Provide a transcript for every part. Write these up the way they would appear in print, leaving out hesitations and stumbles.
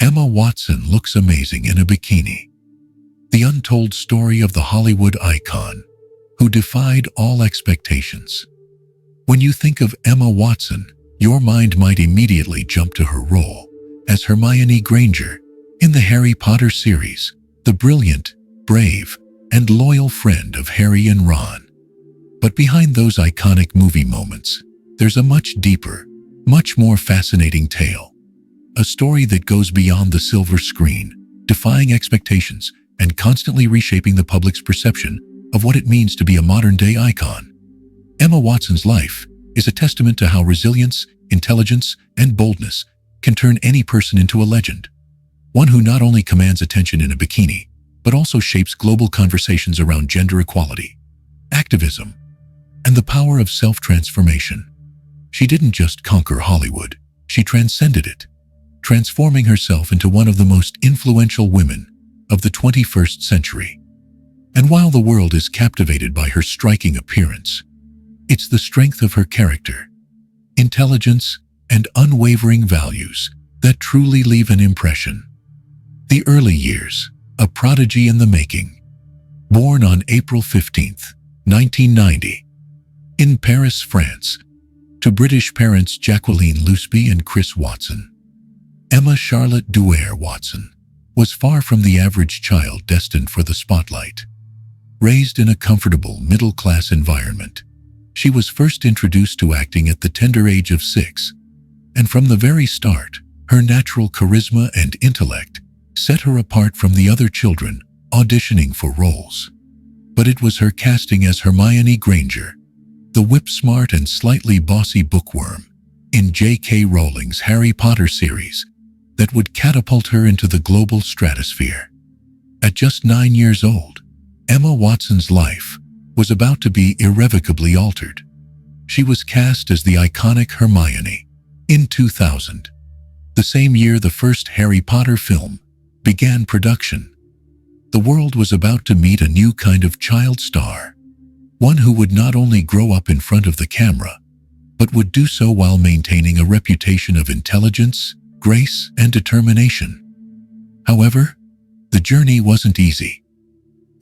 Emma Watson looks amazing in a bikini. The untold story of the Hollywood icon who defied all expectations. When you think of Emma Watson, your mind might immediately jump to her role as Hermione Granger in the Harry Potter series, the brilliant, brave, and loyal friend of Harry and Ron. But behind those iconic movie moments, there's a much deeper, much more fascinating tale. A story that goes beyond the silver screen, defying expectations and constantly reshaping the public's perception of what it means to be a modern-day icon. Emma Watson's life is a testament to how resilience, intelligence, and boldness can turn any person into a legend. One who not only commands attention in a bikini, but also shapes global conversations around gender equality, activism, and the power of self-transformation. She didn't just conquer Hollywood, she transcended it, transforming herself into one of the most influential women of the 21st century. And while the world is captivated by her striking appearance, it's the strength of her character, intelligence, and unwavering values that truly leave an impression. The early years, a prodigy in the making. Born on April 15, 1990, in Paris, France, to British parents Jacqueline Lusby and Chris Watson, Emma Charlotte Duer Watson was far from the average child destined for the spotlight. Raised in a comfortable, middle-class environment, she was first introduced to acting at the tender age of 6, and from the very start, her natural charisma and intellect set her apart from the other children auditioning for roles. But it was her casting as Hermione Granger, the whip-smart and slightly bossy bookworm in J.K. Rowling's Harry Potter series, that would catapult her into the global stratosphere. At just 9 years old, Emma Watson's life was about to be irrevocably altered. She was cast as the iconic Hermione in 2000, the same year the first Harry Potter film began production. The world was about to meet a new kind of child star, one who would not only grow up in front of the camera, but would do so while maintaining a reputation of intelligence, grace, and determination. However, the journey wasn't easy.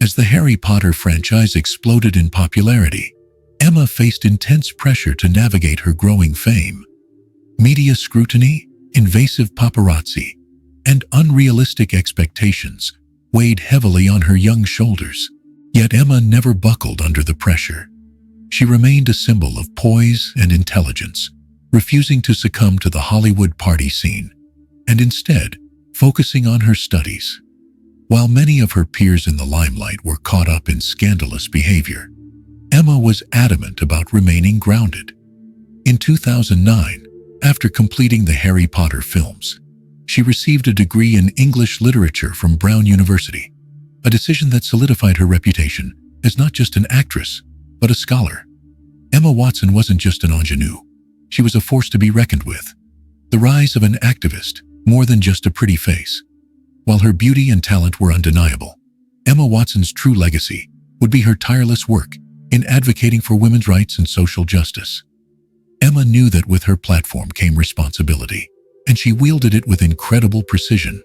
As the Harry Potter franchise exploded in popularity, Emma faced intense pressure to navigate her growing fame. Media scrutiny, invasive paparazzi, and unrealistic expectations weighed heavily on her young shoulders. Yet Emma never buckled under the pressure. She remained a symbol of poise and intelligence, refusing to succumb to the Hollywood party scene, and instead focusing on her studies. While many of her peers in the limelight were caught up in scandalous behavior, Emma was adamant about remaining grounded. In 2009, after completing the Harry Potter films, she received a degree in English literature from Brown University, a decision that solidified her reputation as not just an actress, but a scholar. Emma Watson wasn't just an ingenue. She was a force to be reckoned with. The rise of an activist, more than just a pretty face. While her beauty and talent were undeniable, Emma Watson's true legacy would be her tireless work in advocating for women's rights and social justice. Emma knew that with her platform came responsibility, and she wielded it with incredible precision.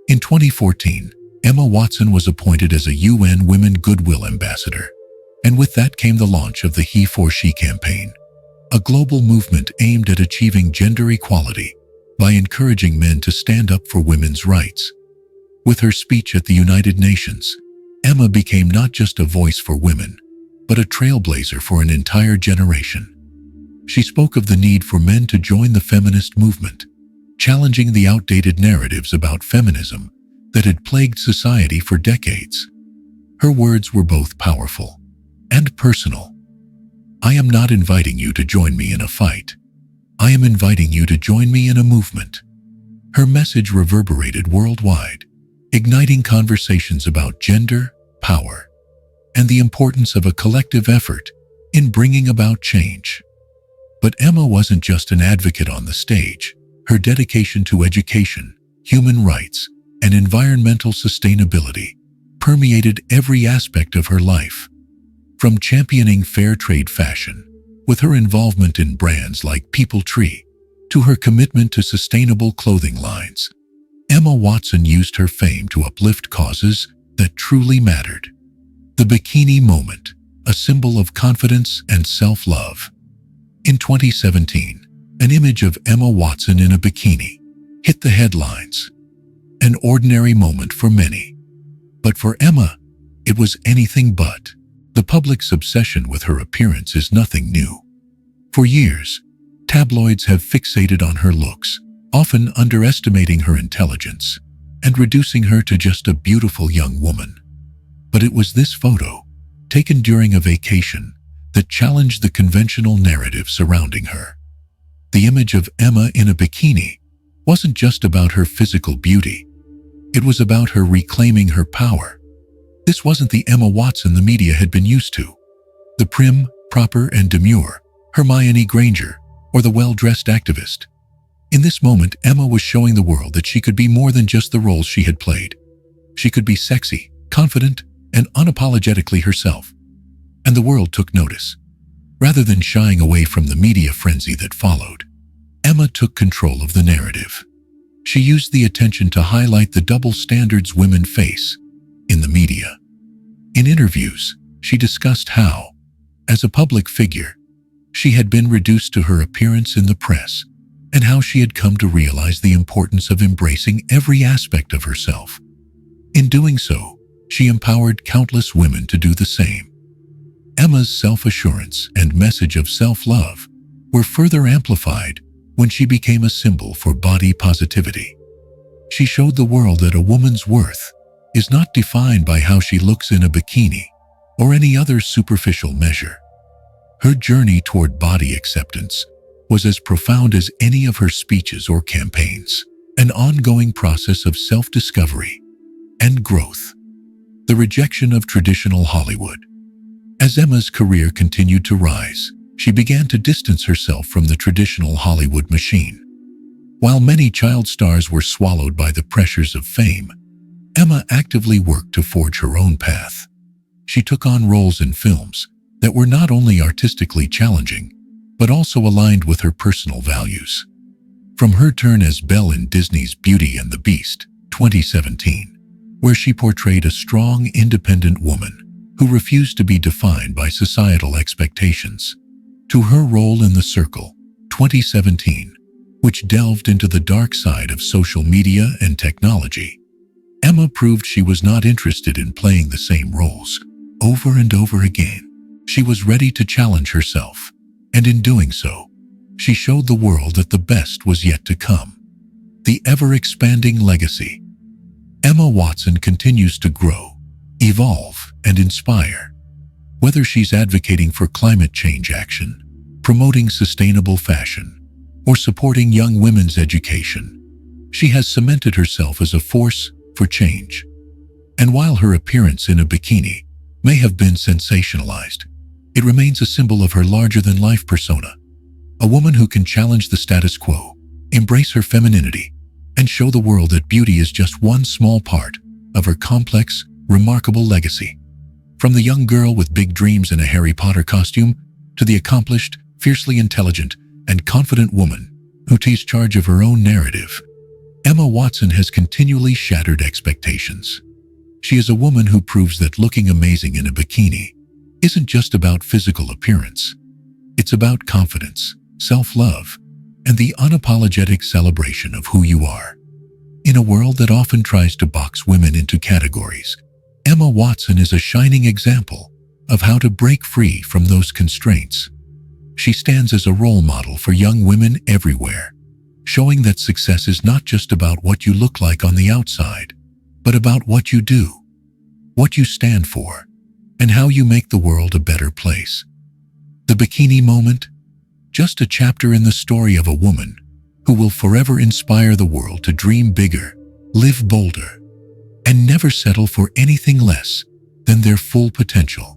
In 2014, Emma Watson was appointed as a UN Women Goodwill Ambassador, and with that came the launch of the He for She campaign, a global movement aimed at achieving gender equality by encouraging men to stand up for women's rights. With her speech at the United Nations, Emma became not just a voice for women, but a trailblazer for an entire generation. She spoke of the need for men to join the feminist movement, challenging the outdated narratives about feminism that had plagued society for decades. Her words were both powerful and personal. "I am not inviting you to join me in a fight. I am inviting you to join me in a movement." Her message reverberated worldwide, igniting conversations about gender, power, and the importance of a collective effort in bringing about change. But Emma wasn't just an advocate on the stage. Her dedication to education, human rights, and environmental sustainability permeated every aspect of her life. From championing fair trade fashion, with her involvement in brands like People Tree, to her commitment to sustainable clothing lines, Emma Watson used her fame to uplift causes that truly mattered. The bikini moment, a symbol of confidence and self-love. In 2017, an image of Emma Watson in a bikini hit the headlines. An ordinary moment for many. But for Emma, it was anything but. The public's obsession with her appearance is nothing new. For years, tabloids have fixated on her looks, often underestimating her intelligence and reducing her to just a beautiful young woman. But it was this photo, taken during a vacation, that challenged the conventional narrative surrounding her. The image of Emma in a bikini wasn't just about her physical beauty. It was about her reclaiming her power. This wasn't the Emma Watson the media had been used to. The prim, proper, and demure Hermione Granger, or the well-dressed activist. In this moment, Emma was showing the world that she could be more than just the roles she had played. She could be sexy, confident, and unapologetically herself. And the world took notice. Rather than shying away from the media frenzy that followed, Emma took control of the narrative. She used the attention to highlight the double standards women face in the media. In interviews, she discussed how, as a public figure, she had been reduced to her appearance in the press, and how she had come to realize the importance of embracing every aspect of herself. In doing so, she empowered countless women to do the same. Emma's self-assurance and message of self-love were further amplified when she became a symbol for body positivity. She showed the world that a woman's worth is not defined by how she looks in a bikini or any other superficial measure. Her journey toward body acceptance was as profound as any of her speeches or campaigns, an ongoing process of self-discovery and growth. The rejection of traditional Hollywood. As Emma's career continued to rise, she began to distance herself from the traditional Hollywood machine. While many child stars were swallowed by the pressures of fame, Emma actively worked to forge her own path. She took on roles in films that were not only artistically challenging, but also aligned with her personal values. From her turn as Belle in Disney's Beauty and the Beast, 2017, where she portrayed a strong, independent woman who refused to be defined by societal expectations, to her role in The Circle, 2017, which delved into the dark side of social media and technology, Emma proved she was not interested in playing the same roles over and over again. She was ready to challenge herself, and in doing so, she showed the world that the best was yet to come. The ever-expanding legacy. Emma Watson continues to grow, evolve, and inspire. Whether she's advocating for climate change action, promoting sustainable fashion, or supporting young women's education, she has cemented herself as a force for change. And while her appearance in a bikini may have been sensationalized, it remains a symbol of her larger-than-life persona, a woman who can challenge the status quo, embrace her femininity, and show the world that beauty is just one small part of her complex, remarkable legacy. From the young girl with big dreams in a Harry Potter costume to the accomplished, fiercely intelligent, and confident woman who takes charge of her own narrative, Emma Watson has continually shattered expectations. She is a woman who proves that looking amazing in a bikini isn't just about physical appearance. It's about confidence, self-love, and the unapologetic celebration of who you are. In a world that often tries to box women into categories, Emma Watson is a shining example of how to break free from those constraints. She stands as a role model for young women everywhere, showing that success is not just about what you look like on the outside, but about what you do, what you stand for, and how you make the world a better place. The bikini moment? Just a chapter in the story of a woman who will forever inspire the world to dream bigger, live bolder, and never settle for anything less than their full potential.